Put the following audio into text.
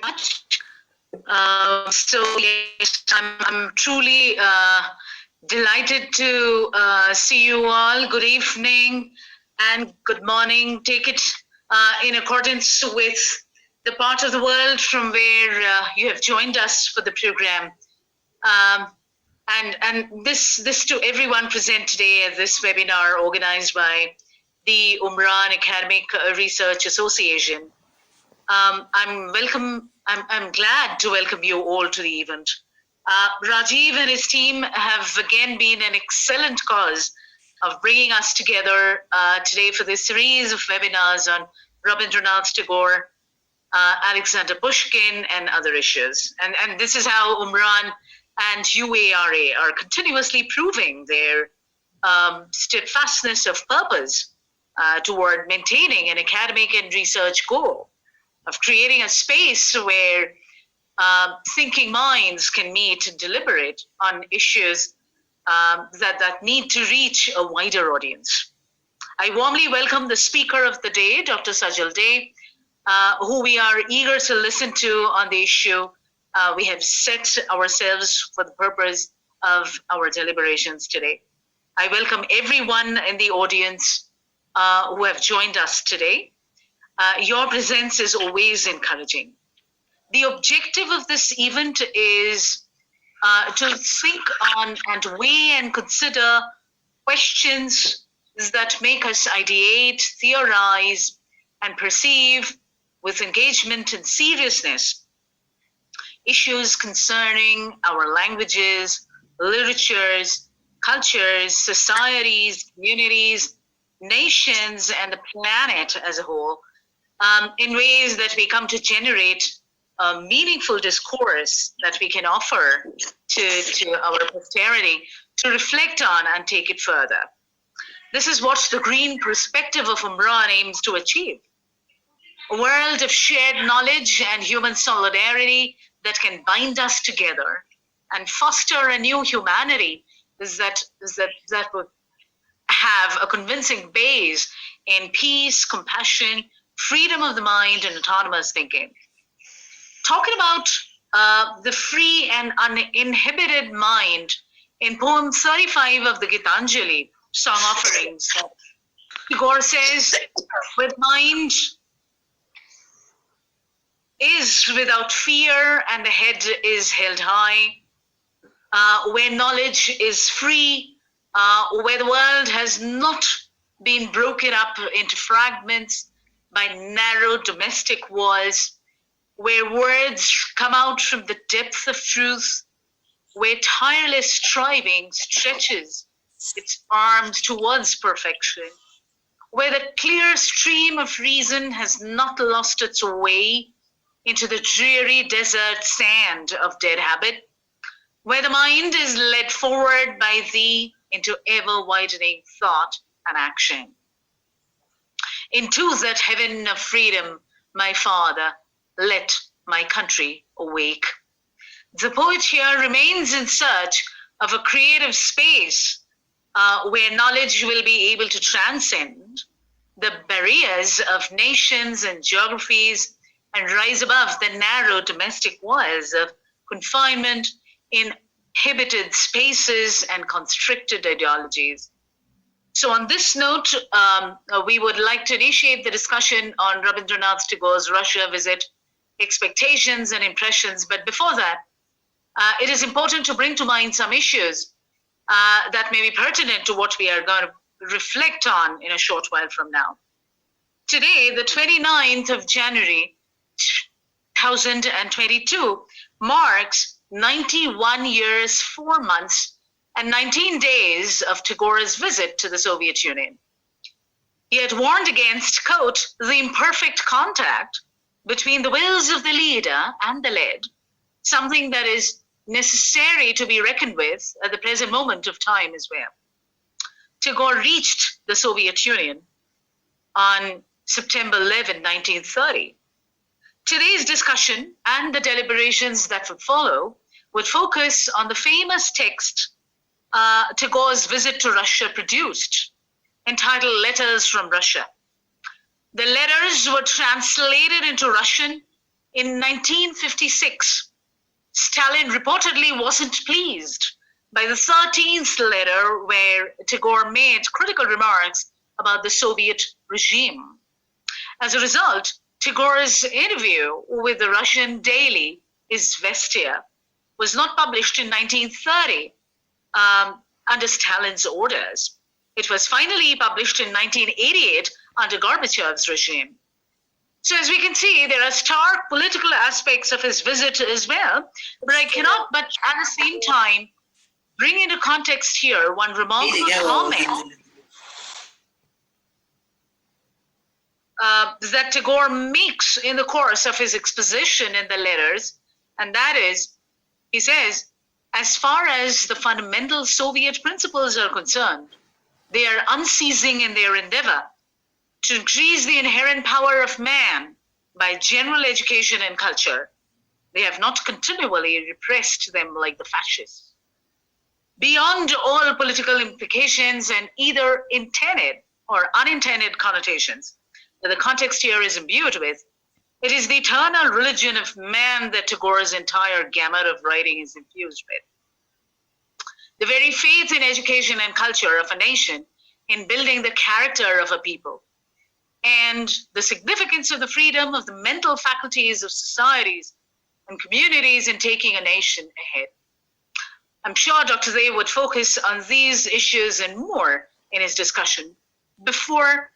much. So yes, I'm truly delighted to see you all. Good evening and good morning. Take it in accordance with the part of the world from where you have joined us for the program. And this to everyone present today at this webinar organized by the Umran Academic Research Association. I'm glad to welcome you all to the event. Rajiv and his team have again been an excellent cause of bringing us together today for this series of webinars on Rabindranath Tagore, Alexander Pushkin, and other issues. And this is how Umran and UARA are continuously proving their steadfastness of purpose toward maintaining an academic and research goal of creating a space where thinking minds can meet and deliberate on issues that need to reach a wider audience. I warmly welcome the speaker of the day, Dr. Sajal Day, who we are eager to listen to on the issue we have set ourselves for the purpose of our deliberations today. I welcome everyone in the audience who have joined us today. Your presence is always encouraging. The objective of this event is to think on and weigh and consider questions that make us ideate, theorize, and perceive with engagement and seriousness issues concerning our languages, literatures, cultures, societies, communities, nations, and the planet as a whole, in ways that we come to generate a meaningful discourse that we can offer to our posterity to reflect on and take it further. This is what the green perspective of Umran aims to achieve. A world of shared knowledge and human solidarity that can bind us together and foster a new humanity that would have a convincing base in peace, compassion, freedom of the mind, and autonomous thinking. Talking about the free and uninhibited mind in poem 35 of the Gitanjali, Song Offerings, Tagore says, with mind is without fear and the head is held high, where knowledge is free, where the world has not been broken up into fragments by narrow domestic walls, where words come out from the depth of truth, where tireless striving stretches its arms towards perfection, where the clear stream of reason has not lost its way into the dreary desert sand of dead habit, where the mind is led forward by thee into ever-widening thought and action. Into that heaven of freedom, my Father, let my country awake. The poet here remains in search of a creative space where knowledge will be able to transcend the barriers of nations and geographies and rise above the narrow domestic walls of confinement, inhibited spaces, and constricted ideologies. So on this note, we would like to initiate the discussion on Rabindranath Tagore's Russia visit, expectations and impressions. But before that, it is important to bring to mind some issues that may be pertinent to what we are going to reflect on in a short while from now. Today, the 29th of January, 2022, marks 91 years, 4 months, and 19 days of Tagore's visit to the Soviet Union. He had warned against, quote, the imperfect contact between the wills of the leader and the led, something that is necessary to be reckoned with at the present moment of time as well. Tagore reached the Soviet Union on September 11, 1930. Today's discussion and the deliberations that would follow would focus on the famous text Tagore's visit to Russia produced, entitled Letters from Russia. The letters were translated into Russian In 1956, Stalin reportedly wasn't pleased by the 13th letter where Tagore made critical remarks about the Soviet regime. As a result, Tagore's interview with the Russian daily Izvestia was not published in 1930 under Stalin's orders. It was finally published in 1988 under Gorbachev's regime. So as we can see, there are stark political aspects of his visit as well, but I cannot but at the same time bring into context here one remarkable comment that Tagore makes in the course of his exposition in the letters, and that is, he says, as far as the fundamental Soviet principles are concerned, they are unceasing in their endeavor to increase the inherent power of man by general education and culture. They have not continually repressed them like the fascists. Beyond all political implications and either intended or unintended connotations that the context here is imbued with, it is the eternal religion of man that Tagore's entire gamut of writing is infused with. The very faith in education and culture of a nation in building the character of a people, and the significance of the freedom of the mental faculties of societies and communities in taking a nation ahead. I'm sure Dr. Zay would focus on these issues and more in his discussion. Before